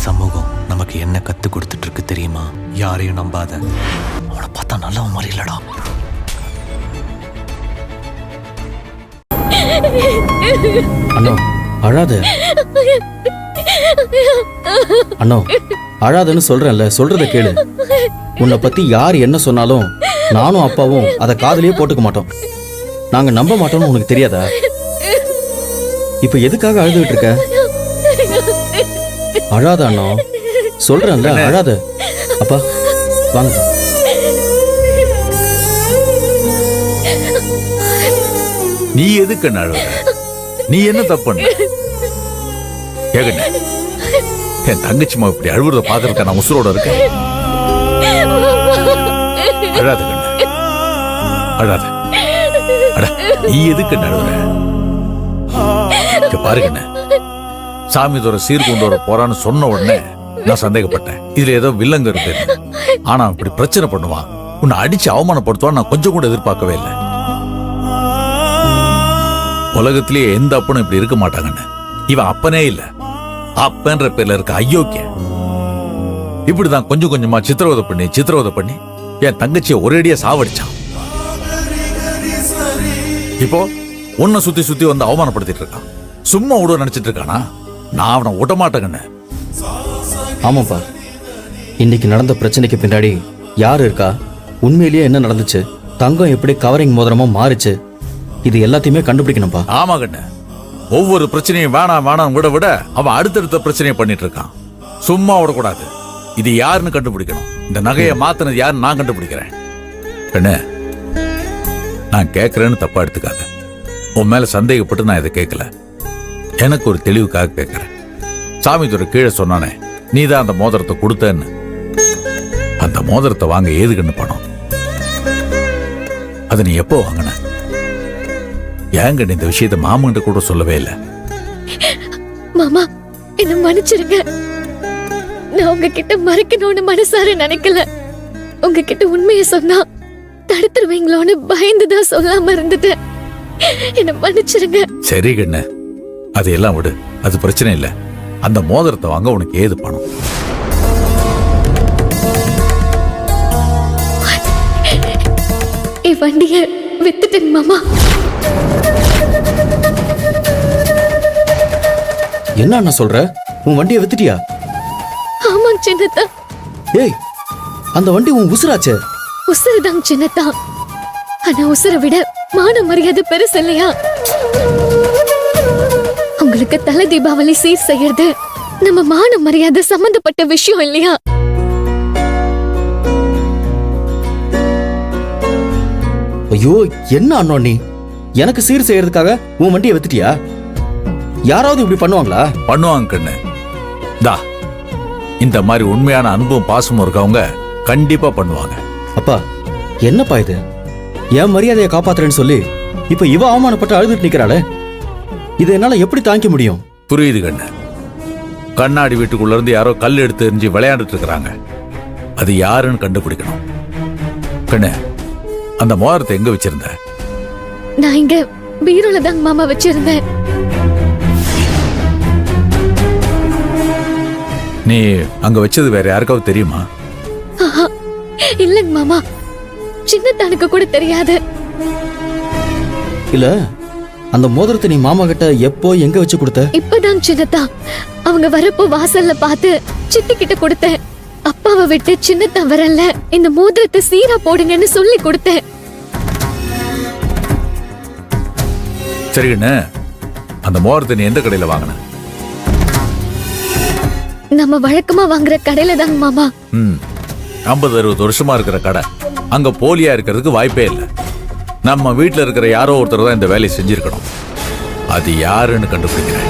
சமூகம் நமக்கு என்ன கத்து கொடுத்துட்டு இருக்கு தெரியுமா? யாரையும் நம்பாத. அவனை பார்த்தா நல்லவன் மாதிரி இல்லடா. அண்ணா அழாத. அண்ணா அழாதன்னு சொல்றேன்ல, சொல்றத கேளு. உன்னை பத்தி யார் என்ன சொன்னாலும் நானும் அப்பாவும் அதை காதுலயே போட்டுக்க மாட்டோம். நாங்க நம்ப மாட்டோம்னு உனக்கு தெரியாதா? இப்ப எதுக்காக அழுதுகிட்டு இருக்க? அழாத அண்ணா, சொல்றேன்ல, அழாத. அப்பா வாங்க. நீ எதுக்கு அழுற? நீ என்ன தப்பு பண்ண? கேக்கண்ணே, என் தங்கச்சிமா இப்படி அழுகுறத பாக்குறதுக்கு நான் உசுரோட இருக்கேன். அழாத கண்ணு, அழாத. அட, நீ எதுக்கு அழுற? பாருங்கண்ண, சாமி தோற சீர் கொண்டு வர போறான்னு சொன்ன உடனே நான் சந்தேகப்பட்டேன். இதுல ஏதோ வில்லங்க இருக்கு. ஆனா இப்படி பிரச்சனை பண்ணுவான், உன்னை அடிச்சு அவமானப்படுத்துவான் நான் கொஞ்சம் கூட எதிர்பார்க்கவே இல்லை. உலகத்திலேயே எந்த அப்பனும் இப்படி இருக்க மாட்டாங்கன்னு. இவன் அப்பனே இல்ல, அப்பன்ற பேர்ல இருக்க அயோக்கிய. இப்படிதான் கொஞ்சம் கொஞ்சமா சித்திரவதை பண்ணி என் தங்கச்சியை ஒரேடியா சாவடிச்சான். இப்போ உன்னை சுத்தி சுத்தி வந்து அவமானப்படுத்திட்டு இருக்கான். சும்மா விட நினைச்சிட்டு இருக்கானா? நான் அவனை விட மாட்டேங்கண்ண. ஆமாப்பா, இன்னைக்கு நடந்த பிரச்சனைக்கு பின்னாடி யாரு இருக்கா, உண்மையிலேயே என்ன நடந்துச்சு, தங்கம் எப்படி கவரிங் மோதிரமா மாறுச்சு, இது எல்லாத்தையுமே கண்டுபிடிக்கணும்பா. ஆமா கண்ண, ஒவ்வொரு பிரச்சனையும் வேணாம் விட அவன் அடுத்தடுத்த பிரச்சனையை பண்ணிட்டு இருக்கான். சும்மா விடக்கூடாது. இது யாருன்னு கண்டுபிடிக்கணும். இந்த நகையை மாத்தினது யாருன்னு நான் கண்டுபிடிக்கிறேன். கண்ணு, நான் கேட்கறேன்னு தப்பா எடுத்துக்காத. உன் மேல சந்தேகப்பட்டு நான் இதை கேட்கல. எனக்கு ஒரு தெளிவுக்காக கேட்கிறேன். சாமி துறை கீழே சொன்னானே, நீதான் அந்த மோதிரத்தை கொடுத்தன்னு. அந்த மோதிரத்தை வாங்க ஏது கண்ணு பணம்? அதை நீ எப்போ வாங்கின? ஏங்க இந்த விஷயத்தை மாமன்ட்ட கூட சொல்லவே இல்லை? மாமா, என்ன மன்னிச்சிருங்க. நான் உங்ககிட்ட மறைக்கணும்னு மனசார நினைக்கல. உங்ககிட்ட உண்மையை சொன்னா தடுத்துருவீங்களோன்னு பயந்துதான் சொல்லாம இருந்துட்டேன். என்ன மன்னிச்சிருங்க. சரி கண்ணு, அதையெல்லாம் விடு, அது பிரச்சனை இல்லை. அந்த மோதிரத்தை வாங்க உனக்கு ஏது பணம்? என் வண்டிய வித்துட்டேன் மாமா. என்ன அண்ணா சொல்ற? உன் வண்டியை வித்துட்டியா? ஆமா சின்னத்தா. ஏய், அந்த வண்டி உன் உசுராச்சே. உசுறுதான் சின்னத்தா. ஆனா உசுரை விட மான மரியாதை பெருசு இல்லையா? உங்களுக்கு தலை தீபாவளி சீர் செய்யறது நம்ம மான மரியாதை சம்பந்தப்பட்ட விஷயம் இல்லையா? ஐயோ, என்ன அண்ணா நீ? எனக்கு சீர் செய்யறதுக்காக உன் வண்டியை வித்துட்டியா? யாராவது இப்படி பண்ணுவாங்களா? பண்ணுவாங்க கண்ணு. தா, இந்த மாதிரி உண்மையான அன்பும் பாசமும் இருக்கவங்க கண்டிப்பா பண்ணுவாங்க. அப்பா, என்னப்பா இது? என் மரியாதையை காப்பாத்துறேன்னு சொல்லி இப்ப இவ அவமானப்பட்டு அழுதுட்டு நிக்கிறாளே, இது என்னால எப்படி தாங்கிக்க முடியும்? புரியுது கண்ணு. கண்ணாடி வீட்டுக்குள்ள இருந்து யாரோ கல் எடுத்து எரிஞ்சு விளையாண்டுட்டு இருக்கிறாங்க. அது யாருன்னு கண்டுபிடிக்கணும். கண்ணு, அந்த மோதிரத்தை எங்க வச்சிருந்த? நான் இங்க பீரோல தான் மாமா வச்சிருந்தேன். நீ அங்க வச்சது வேற யாருக்காவது தெரியுமா? இல்லங்க மாமா, சின்னத்தானுக்கு கூட தெரியாது. இல்ல, அந்த மோதிரத்தை நீ மாமா கிட்ட எப்போ எங்க வச்சு கொடுத்த? இப்பதான் சின்னத்தா அவங்க வரப்போ வாசல்ல பார்த்து சித்தி கிட்ட கொடுத்தேன். அப்பாவை விட்டு சின்னத்தா வரல, இந்த மோதிரத்தை சீரா போடுங்கன்னு சொல்லி கொடுத்தேன். சரி கண்ணு, அந்த மோதிரத்தை நீ எந்த கடையில வாங்கின? நம்ம வழக்கமா வாங்குற கடையில தாங்க மாமா. 50-60 வருஷமா இருக்கிற கடை. அங்க போலியா இருக்கிறதுக்கு வாய்ப்பே இல்லை. நம்ம வீட்டுல இருக்கிற யாரோ ஒருத்தர் தான் இந்த வேலையை செஞ்சிருக்கணும். அது யாருன்னு கண்டுபிடிக்கிறேன்.